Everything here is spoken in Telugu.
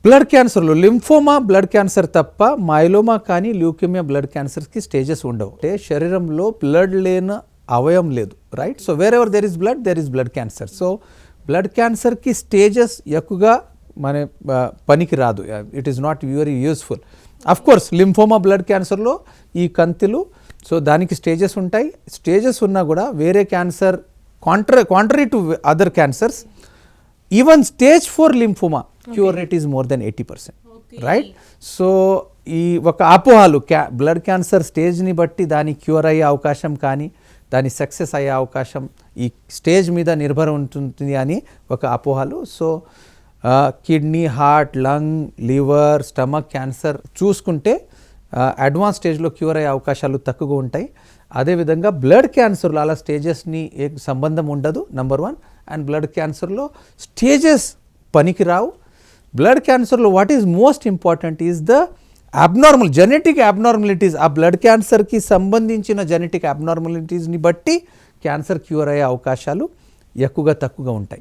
బ్లడ్ క్యాన్సర్లో లింఫోమా బ్లడ్ క్యాన్సర్ తప్ప మైలోమా కానీ ల్యూకేమియా బ్లడ్ క్యాన్సర్కి స్టేజెస్ ఉండవు. అంటే శరీరంలో బ్లడ్ లేని అవయం లేదు, right? So wherever there is blood cancer. So blood క్యాన్సర్కి స్టేజెస్ ఎక్కువగా మన పనికి రాదు. It is not very useful. Of course lymphoma blood క్యాన్సర్లో ఈ కంతులు, సో దానికి స్టేజెస్ ఉంటాయి. స్టేజెస్ ఉన్నా కూడా వేరే cancer contrary to other cancers, even stage 4 lymphoma cure rate is more than 80%, right? So ఈ ఒక అపోహలు బ్లడ్ క్యాన్సర్ స్టేజ్ని బట్టి దాని క్యూర్ అయ్యే అవకాశం కానీ దాని సక్సెస్ అయ్యే అవకాశం ఈ స్టేజ్ మీద నిర్భరం ఉంటుంది అని ఒక అపోహలు. So kidney, heart, lung, liver, stomach cancer చూసుకుంటే అడ్వాన్స్ స్టేజ్లో క్యూర్ అయ్యే అవకాశాలు తక్కువగా ఉంటాయి. అదేవిధంగా బ్లడ్ క్యాన్సర్లో అలా స్టేజెస్ని ఏ సంబంధం ఉండదు, నెంబర్ 1. అండ్ బ్లడ్ క్యాన్సర్లో స్టేజెస్ పనికిరావు. బ్లడ్ క్యాన్సర్లో what is most important is the abnormal genetic abnormalities. ఆ బ్లడ్ క్యాన్సర్కి సంబంధించిన జెనెటిక్ అబ్నార్మలిటీస్ని బట్టి క్యాన్సర్ క్యూర్ అయ్యే అవకాశాలు ఎక్కువగా తక్కువగా ఉంటాయి.